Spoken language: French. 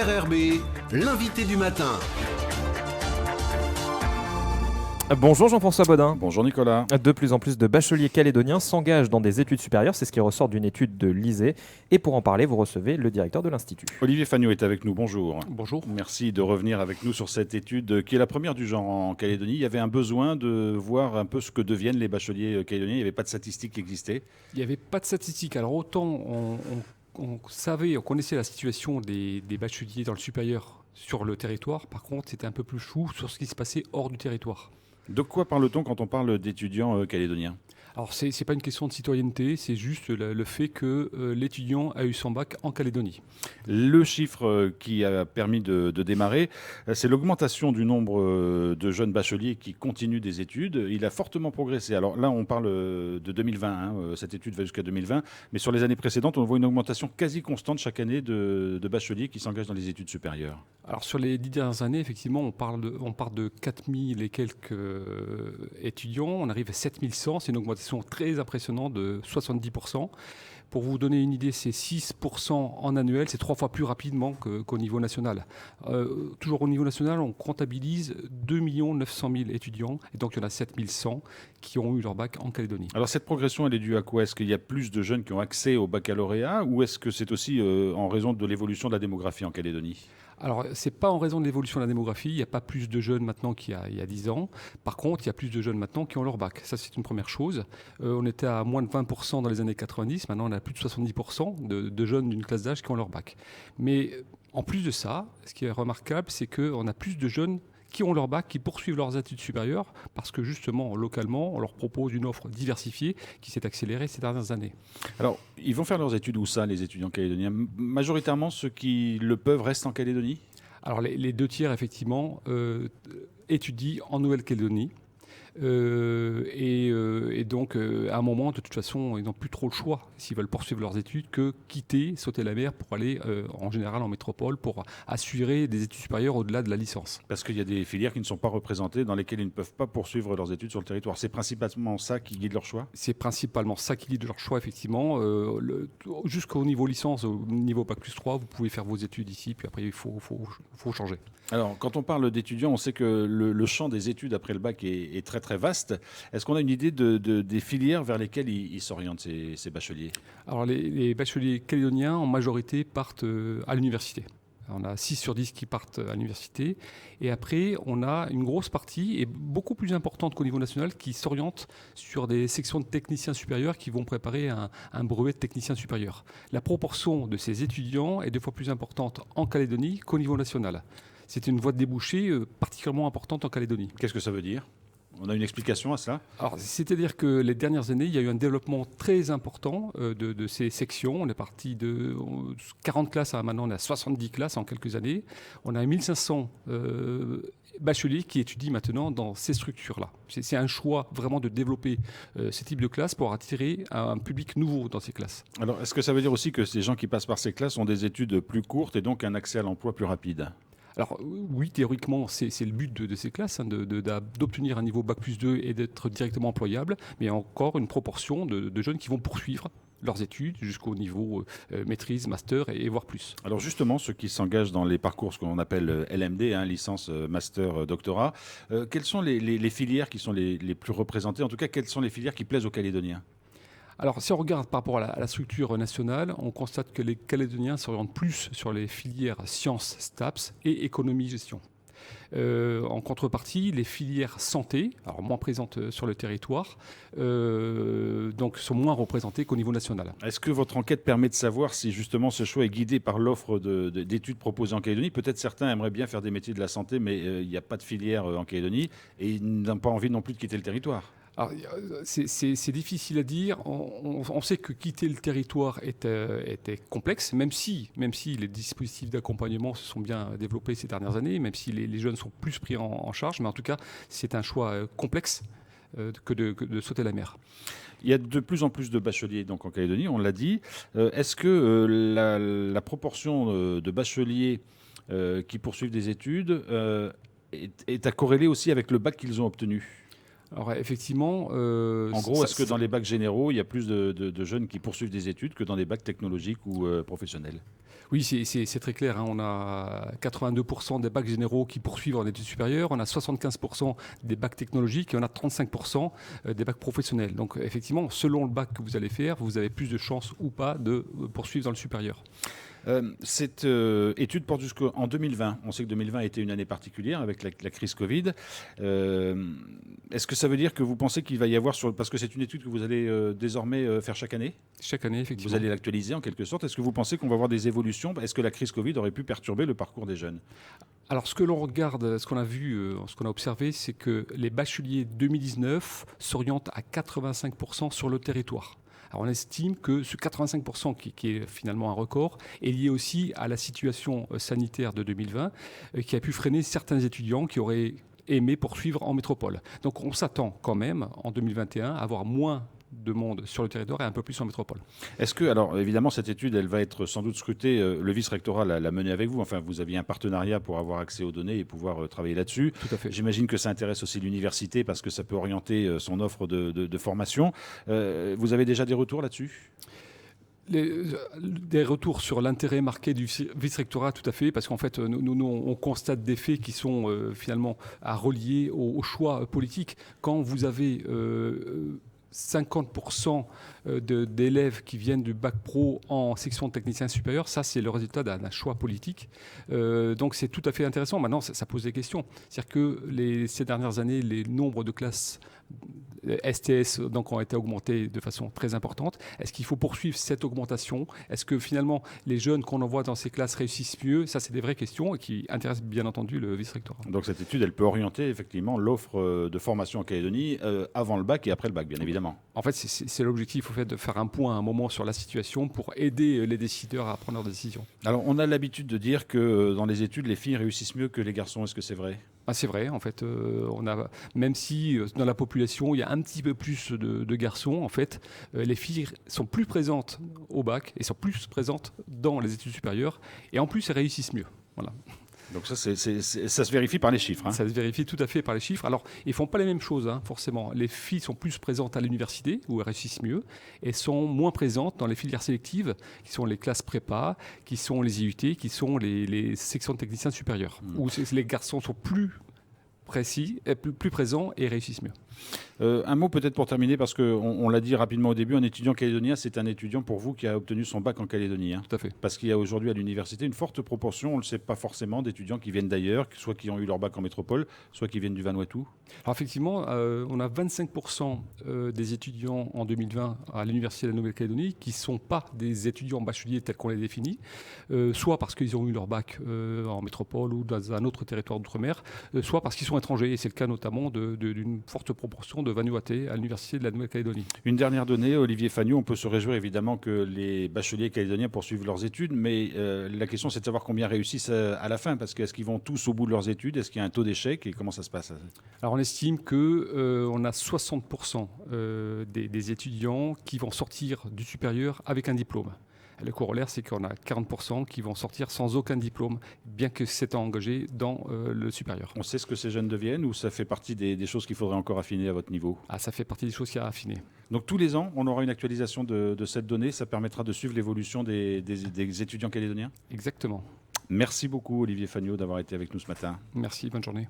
RRB, l'invité du matin. Bonjour Jean-François Bodin. Bonjour Nicolas. De plus en plus de bacheliers calédoniens s'engagent dans des études supérieures, c'est ce qui ressort d'une étude de l'ISEE. Et pour en parler, vous recevez le directeur de l'Institut. Olivier Fagnot est avec nous, bonjour. Bonjour. Merci de revenir avec nous sur cette étude qui est la première du genre en Calédonie. Il y avait un besoin de voir un peu ce que deviennent les bacheliers calédoniens. Il n'y avait pas de statistiques qui existaient. Il n'y avait pas de statistiques. Alors autant on connaissait la situation des bacheliers dans le supérieur sur le territoire. Par contre, c'était un peu plus flou sur ce qui se passait hors du territoire. De quoi parle-t-on quand on parle d'étudiants calédoniens ? Alors, ce n'est pas une question de citoyenneté, c'est juste le fait que l'étudiant a eu son bac en Calédonie. Le chiffre qui a permis de démarrer, c'est l'augmentation du nombre de jeunes bacheliers qui continuent des études. Il a fortement progressé. Alors là, on parle de 2020, cette étude va jusqu'à 2020, mais sur les années précédentes, on voit une augmentation quasi constante chaque année de bacheliers qui s'engagent dans les études supérieures. Alors, sur les 10 dernières années, effectivement, on part de 4000 et quelques étudiants, on arrive à 7100, c'est une augmentation très impressionnant de 70%. Pour vous donner une idée, c'est 6% en annuel, c'est 3 fois plus rapidement qu'au niveau national. Toujours au niveau national, on comptabilise 2 900 000 étudiants, et donc il y en a 7100 qui ont eu leur bac en Calédonie. Alors cette progression, elle est due à quoi ? Est-ce qu'il y a plus de jeunes qui ont accès au baccalauréat ou est-ce que c'est aussi en raison de l'évolution de la démographie en Calédonie ? Alors, ce n'est pas en raison de l'évolution de la démographie. Il n'y a pas plus de jeunes maintenant qu'il y a 10 ans. Par contre, il y a plus de jeunes maintenant qui ont leur bac. Ça, c'est une première chose. On était à moins de 20% dans les années 90. Maintenant, on a plus de 70% de jeunes d'une classe d'âge qui ont leur bac. Mais en plus de ça, ce qui est remarquable, c'est qu'on a plus de jeunes qui ont leur bac, qui poursuivent leurs études supérieures, parce que justement, localement, on leur propose une offre diversifiée qui s'est accélérée ces dernières années. Alors, ils vont faire leurs études où ça, les étudiants calédoniens ? Majoritairement, ceux qui le peuvent restent en Calédonie ? Alors, les 2 tiers, effectivement, étudient en Nouvelle-Calédonie. Et donc, à un moment, de toute façon, ils n'ont plus trop le choix, s'ils veulent poursuivre leurs études, que quitter, sauter la mer pour aller, en général, en métropole, pour assurer des études supérieures au-delà de la licence. Parce qu'il y a des filières qui ne sont pas représentées, dans lesquelles ils ne peuvent pas poursuivre leurs études sur le territoire. C'est principalement ça qui guide leur choix ? C'est principalement ça qui guide leur choix, effectivement. Jusqu'au niveau licence, au niveau Bac plus 3, vous pouvez faire vos études ici, puis après, il faut changer. Alors, quand on parle d'étudiants, on sait que le champ des études après le bac est très très vaste. Est-ce qu'on a une idée des filières vers lesquelles ils s'orientent, ces bacheliers ? Alors, les bacheliers calédoniens, en majorité, partent à l'université. On a 6 sur 10 qui partent à l'université. Et après, on a une grosse partie, et beaucoup plus importante qu'au niveau national, qui s'oriente sur des sections de techniciens supérieurs qui vont préparer un brevet de technicien supérieur. La proportion de ces étudiants est 2 fois plus importante en Calédonie qu'au niveau national. C'est une voie de débouché particulièrement importante en Calédonie. Qu'est-ce que ça veut dire ? On a une explication à cela ? Alors, c'est-à-dire que les dernières années, il y a eu un développement très important de ces sections. On est parti de 40 classes à maintenant on est à 70 classes en quelques années. On a 1500 bacheliers qui étudient maintenant dans ces structures-là. C'est un choix vraiment de développer ces types de classes pour attirer un public nouveau dans ces classes. Alors, est-ce que ça veut dire aussi que ces gens qui passent par ces classes ont des études plus courtes et donc un accès à l'emploi plus rapide ? Alors oui, théoriquement, c'est le but de ces classes, d'obtenir un niveau Bac plus 2 et d'être directement employable, mais il y a encore une proportion de jeunes qui vont poursuivre leurs études jusqu'au niveau maîtrise, master et voire plus. Alors justement, ceux qui s'engagent dans les parcours, ce qu'on appelle LMD, licence, master, doctorat, quelles sont les filières qui sont les plus représentées ? En tout cas, quelles sont les filières qui plaisent aux Calédoniens ? Alors, si on regarde par rapport à la structure nationale, on constate que les Calédoniens s'orientent plus sur les filières sciences, STAPS et économie-gestion. En contrepartie, les filières santé, alors moins présentes sur le territoire, donc sont moins représentées qu'au niveau national. Est-ce que votre enquête permet de savoir si justement ce choix est guidé par l'offre d'études proposées en Calédonie ? Peut-être certains aimeraient bien faire des métiers de la santé, mais il n'y a pas de filière en Calédonie et ils n'ont pas envie non plus de quitter le territoire. Alors, c'est difficile à dire. On sait que quitter le territoire était complexe, même si les dispositifs d'accompagnement se sont bien développés ces dernières années, même si les jeunes sont plus pris en charge. Mais en tout cas, c'est un choix complexe que de sauter la mer. Il y a de plus en plus de bacheliers donc, en Calédonie, on l'a dit. Est-ce que la proportion de bacheliers qui poursuivent des études est à corréler aussi avec le bac qu'ils ont obtenu ? Alors effectivement... En gros, est-ce que dans les bacs généraux, il y a plus de jeunes qui poursuivent des études que dans les bacs technologiques ou professionnels? Oui, c'est très clair, hein. On a 82% des bacs généraux qui poursuivent en études supérieures, on a 75% des bacs technologiques et on a 35% des bacs professionnels. Donc effectivement, selon le bac que vous allez faire, vous avez plus de chances ou pas de poursuivre dans le supérieur. Cette étude porte jusqu'en 2020. On sait que 2020 a été une année particulière avec la crise Covid. Est-ce que ça veut dire que vous pensez qu'il va y avoir, parce que c'est une étude que vous allez désormais faire chaque année? Chaque année, effectivement. Vous allez l'actualiser en quelque sorte. Est-ce que vous pensez qu'on va avoir des évolutions? Est-ce que la crise Covid aurait pu perturber le parcours des jeunes? Alors, ce que l'on regarde, ce qu'on a vu, ce qu'on a observé, c'est que les bacheliers 2019 s'orientent à 85% sur le territoire. Alors on estime que ce 85% qui est finalement un record est lié aussi à la situation sanitaire de 2020 qui a pu freiner certains étudiants qui auraient aimé poursuivre en métropole. Donc on s'attend quand même en 2021 à avoir moins de monde sur le territoire et un peu plus en métropole. Est-ce que, alors évidemment, cette étude, elle va être sans doute scrutée, le vice-rectorat l'a menée avec vous, enfin vous aviez un partenariat pour avoir accès aux données et pouvoir travailler là-dessus. Tout à fait. J'imagine que ça intéresse aussi l'université parce que ça peut orienter son offre de formation. Vous avez déjà des retours là-dessus ? Des retours sur l'intérêt marqué du vice-rectorat, tout à fait, parce qu'en fait, nous, on constate des faits qui sont finalement à relier au choix politique. Quand vous avez 50% d'élèves qui viennent du bac pro en section de technicien supérieur, ça c'est le résultat d'un choix politique. Donc c'est tout à fait intéressant. Maintenant, ça pose des questions. C'est-à-dire que ces dernières années, les nombres de classes STS donc, ont été augmentés de façon très importante. Est-ce qu'il faut poursuivre cette augmentation? Est-ce que finalement les jeunes qu'on envoie dans ces classes réussissent mieux? Ça, c'est des vraies questions et qui intéressent bien entendu le vice-rectorat. Donc cette étude, elle peut orienter effectivement l'offre de formation en Calédonie avant le bac et après le bac, bien évidemment. En fait, c'est l'objectif au fait de faire un point à un moment sur la situation pour aider les décideurs à prendre leurs décisions. Alors on a l'habitude de dire que dans les études, les filles réussissent mieux que les garçons. Est-ce que c'est vrai? C'est vrai, en fait, même si dans la population il y a un petit peu plus de garçons, en fait, les filles sont plus présentes au bac et sont plus présentes dans les études supérieures et en plus elles réussissent mieux. Voilà. Donc ça se vérifie par les chiffres. Hein. Ça se vérifie tout à fait par les chiffres. Alors, ils ne font pas les mêmes choses, hein, forcément. Les filles sont plus présentes à l'université, où elles réussissent mieux, et sont moins présentes dans les filières sélectives, qui sont les classes prépa, qui sont les IUT, qui sont les sections de techniciens supérieurs, où les garçons sont plus précis, plus présents et réussissent mieux. Un mot peut-être pour terminer, parce qu'on l'a dit rapidement au début, un étudiant calédonien, c'est un étudiant pour vous qui a obtenu son bac en Calédonie. Hein. Tout à fait. Parce qu'il y a aujourd'hui à l'université une forte proportion, on ne le sait pas forcément, d'étudiants qui viennent d'ailleurs, soit qui ont eu leur bac en métropole, soit qui viennent du Vanuatu. Alors effectivement, on a 25% des étudiants en 2020 à l'Université de la Nouvelle-Calédonie qui ne sont pas des étudiants bacheliers tels qu'on les définit, soit parce qu'ils ont eu leur bac en métropole ou dans un autre territoire d'outre-mer, soit parce qu'ils sont étrangers. Et c'est le cas notamment d'une forte proportion de Vanuatais à l'Université de la Nouvelle-Calédonie. Une dernière donnée, Olivier Fagnou, on peut se réjouir évidemment que les bacheliers calédoniens poursuivent leurs études, mais la question c'est de savoir combien réussissent à la fin, parce qu'est-ce qu'ils vont tous au bout de leurs études? Est-ce qu'il y a un taux d'échec et comment ça se passe? Alors on estime qu'on a 60% des étudiants qui vont sortir du supérieur avec un diplôme. Le corollaire, c'est qu'on a 40% qui vont sortir sans aucun diplôme, bien que s'étant engagés dans le supérieur. On sait ce que ces jeunes deviennent ou ça fait partie des choses qu'il faudrait encore affiner à votre niveau? Ça fait partie des choses qu'il y a à affiner. Donc tous les ans, on aura une actualisation de cette donnée. Ça permettra de suivre l'évolution des étudiants calédoniens? Exactement. Merci beaucoup Olivier Fagnou d'avoir été avec nous ce matin. Merci, bonne journée.